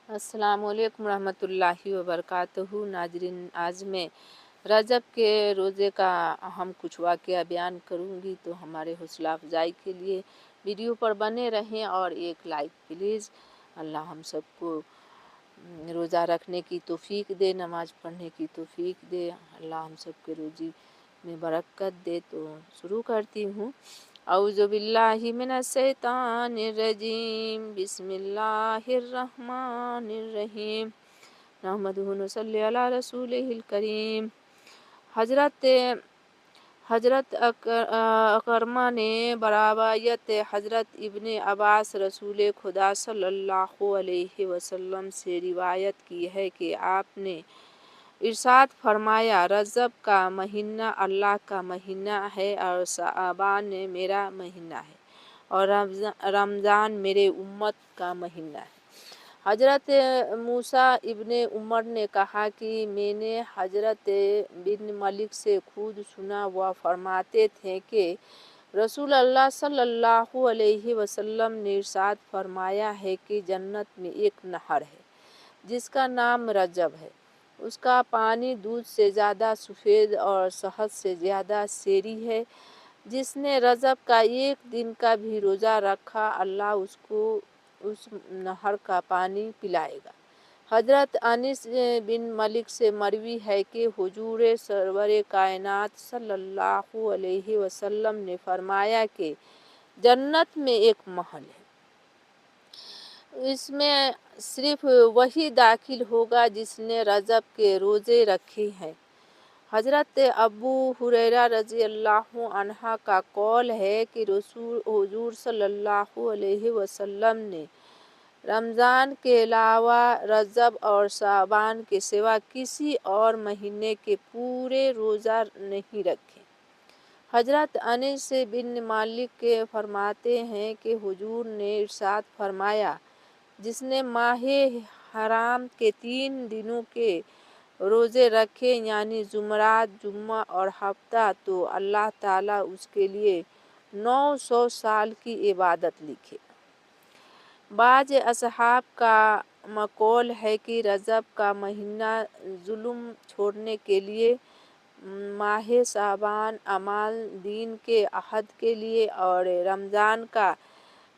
السلام علیکم ورحمۃ اللہ وبرکاتہ۔ ناظرین، آج میں رجب کے روزے کا اہم کچھ واقعہ بیان کروں گی، تو ہمارے حوصلہ افزائی کے لیے ویڈیو پر بنے رہیں اور ایک لائک پلیز۔ اللہ ہم سب کو روزہ رکھنے کی توفیق دے، نماز پڑھنے کی توفیق دے، اللہ ہم سب کے روزی میں برکت دے۔ تو شروع کرتی ہوں۔ اعوذ باللہ من الشیطان الرجیم، بسم اللہ الرحمن الرحیم، نحمدہ ونصلی علی رسولہ الکریم۔ حضرت اکرمہ نے برابایت حضرت ابن عباس رسول خدا صلی اللہ علیہ وسلم سے روایت کی ہے کہ آپ نے ارشاد فرمایا، رجب کا مہینہ اللہ کا مہینہ ہے اور شعبان میرا مہینہ ہے اور رمضان میرے امت کا مہینہ ہے۔ حضرت موسیٰ ابن عمر نے کہا کہ میں نے حضرت بن مالک سے خود سنا، وہ فرماتے تھے کہ رسول اللہ صلی اللہ علیہ وسلم نے ارشاد فرمایا ہے کہ جنت میں ایک نہر ہے جس کا نام رجب ہے، اس کا پانی دودھ سے زیادہ سفید اور شہد سے زیادہ شیریں ہے۔ جس نے رجب کا ایک دن کا بھی روزہ رکھا، اللہ اس کو اس نہر کا پانی پلائے گا۔ حضرت انس بن مالک سے مروی ہے کہ حضور سرور کائنات صلی اللہ علیہ وسلم نے فرمایا کہ جنت میں ایک محل ہے، اس میں صرف وہی داخل ہوگا جس نے رجب کے روزے رکھے ہیں۔ حضرت ابو ہریرہ رضی اللہ عنہ کا قول ہے کہ حضور صلی اللہ علیہ وسلم نے رمضان کے علاوہ رجب اور شعبان کے سوا کسی اور مہینے کے پورے روزہ نہیں رکھے۔ حضرت انس بن مالک فرماتے ہیں کہ حضور نے ارشاد فرمایا، جس نے ماہ حرام کے 3 دنوں کے روزے رکھے، یعنی جمعرات، جمعہ اور ہفتہ، تو اللہ تعالیٰ اس کے لیے 900 سال کی عبادت لکھے۔ بعض اصحاب کا مقول ہے کہ رجب کا مہینہ ظلم چھوڑنے کے لیے، ماہ شعبان اعمال دین کے عہد کے لیے اور رمضان کا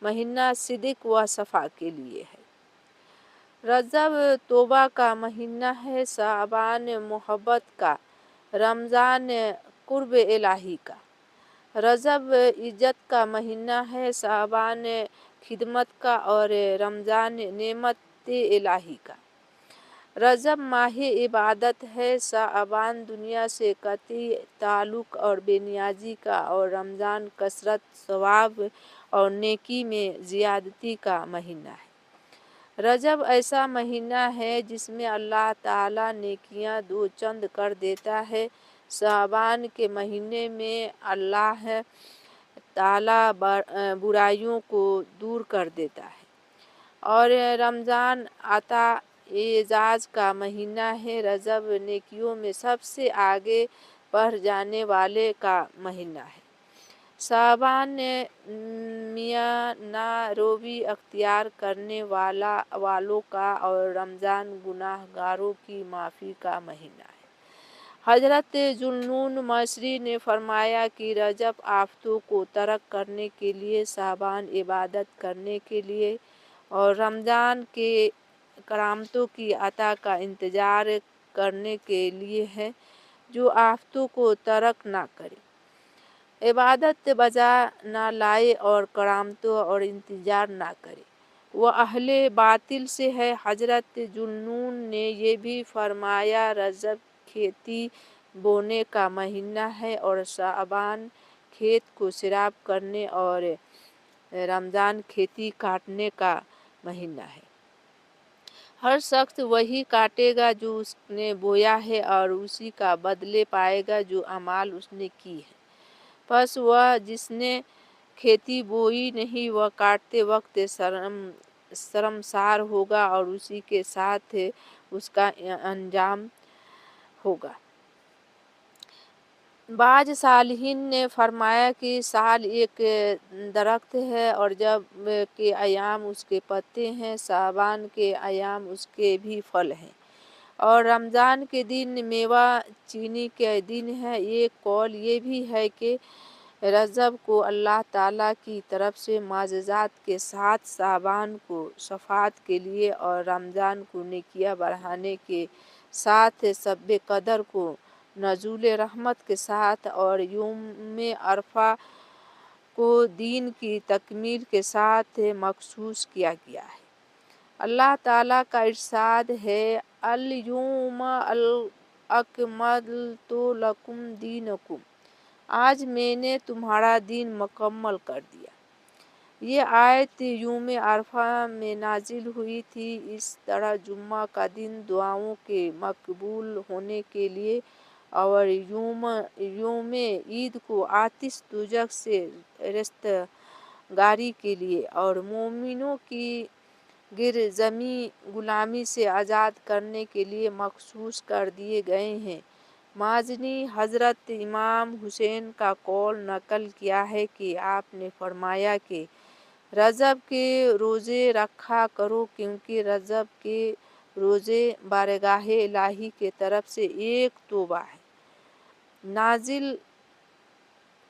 مہینہ صدق و صفا کے لیے ہے۔ رجب توبہ کا مہینہ ہے، شعبان محبت کا، رمضان قرب الہی کا۔ رجب عزت کا مہینہ ہے، شعبان خدمت کا اور رمضان نعمت الہی کا۔ رجب ماہ عبادت ہے، شعبان دنیا سے قطعی تعلق اور بے نیازی کا اور رمضان کثرت ثواب اور نیکی میں زیادتی کا مہینہ ہے۔ رجب ایسا مہینہ ہے جس میں اللہ تعالیٰ نیکیاں دو چند کر دیتا ہے۔ شعبان کے مہینے میں اللہ تعالیٰ برائیوں کو دور کر دیتا ہے اور رمضان عطا اعزاز کا مہینہ ہے۔ رجب نیکیوں میں سب سے آگے بڑھ جانے والے کا مہینہ ہے۔ شعبان میانہ روی اختیار کرنے والوں کا اور رمضان گناہ گاروں کی معافی کا مہینہ ہے۔ حضرت ذوالنون مصری نے فرمایا کہ رجب آفتوں کو ترک کرنے کے لیے، شعبان عبادت کرنے کے لیے اور رمضان کے کرامتوں کی عطا کا انتظار کرنے کے لیے ہے۔ جو آفتوں کو ترک نہ کرے، عبادت بجا نہ لائے اور کرامتوں اور انتظار نہ کرے، وہ اہل باطل سے ہے۔ حضرت ذوالنون نے یہ بھی فرمایا، رجب کھیتی بونے کا مہینہ ہے اور شعبان کھیت کو سیراب کرنے اور رمضان کھیتی کاٹنے کا مہینہ ہے۔ ہر شخص وہی کاٹے گا جو اس نے بویا ہے اور اسی کا بدلے پائے گا جو اعمال اس نے کی ہے۔ پس وہ جس نے کھیتی بوئی نہیں، وہ کاٹتے وقت شرمسار ہوگا اور اسی کے ساتھ اس کا انجام ہوگا۔ بعض صالحین نے فرمایا کہ سال ایک درخت ہے اور جب کے ایام اس کے پتے ہیں، شعبان کے ایام اس کے بھی پھل ہیں، اور رمضان کے دن میوہ چینی کے دن ہے۔ ایک قول یہ بھی ہے کہ رجب کو اللہ تعالیٰ کی طرف سے معجزات کے ساتھ، شعبان کو شفاعت کے لیے اور رمضان کو نیکیاں بڑھانے کے ساتھ، شب قدر کو نزول رحمت کے ساتھ اور یوم عرفہ کو دین کی تکمیل کے ساتھ مخصوص کیا گیا ہے۔ اللہ تعالیٰ کا ارشاد ہے، الیوم اکملت لکم دینکم، آج میں نے تمہارا دین مکمل کر دیا۔ یہ آیت یوم عرفہ میں نازل ہوئی تھی۔ اس طرح جمعہ کا دن دعاؤں کے مقبول ہونے کے لیے اور یوم عید کو آتش دوزخ سے رستگاری کے لیے اور مومنوں کی غیرضمی غلامی سے آزاد کرنے کے لیے مخصوص کر دیے گئے ہیں۔ مازنی حضرت امام حسین کا قول نقل کیا ہے کہ آپ نے فرمایا کہ رجب کے روزے رکھا کرو، کیونکہ رجب کے روزے بارگاہ الہی کی طرف سے ایک توبہ ہے۔ نازل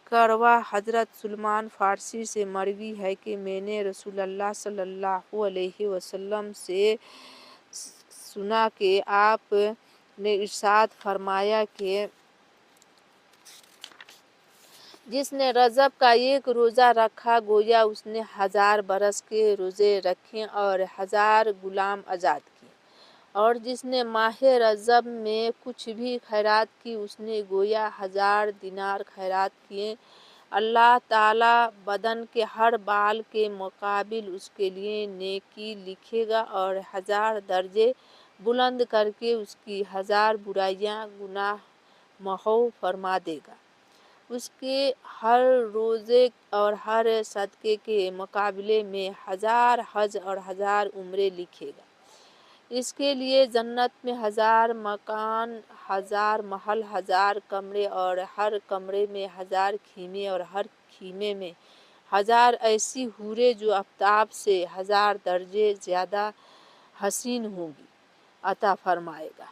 کروہ حضرت سلمان فارسی سے مروی ہے کہ میں نے رسول اللہ صلی اللہ علیہ وسلم سے سنا کہ آپ نے ارشاد فرمایا کہ جس نے رجب کا ایک روزہ رکھا گویا اس نے 1000 برس کے روزے رکھے اور 1000 غلام آزاد کیے، اور جس نے ماہ رجب میں کچھ بھی خیرات کی اس نے گویا 1000 دینار خیرات کیے۔ اللہ تعالیٰ بدن کے ہر بال کے مقابل اس کے لیے نیکی لکھے گا اور 1000 درجے بلند کر کے اس کی 1000 برائیاں گناہ محو فرما دے گا۔ اس کے ہر روزے اور ہر صدقے کے مقابلے میں 1000 حج اور 1000 عمرے لکھے گا۔ اس کے لیے جنت میں 1000 مکان، 1000 محل، 1000 کمرے اور ہر کمرے میں 1000 خیمے اور ہر خیمے میں 1000 ایسی حوریں جو آفتاب سے 1000 درجے زیادہ حسین ہوں گی عطا فرمائے گا۔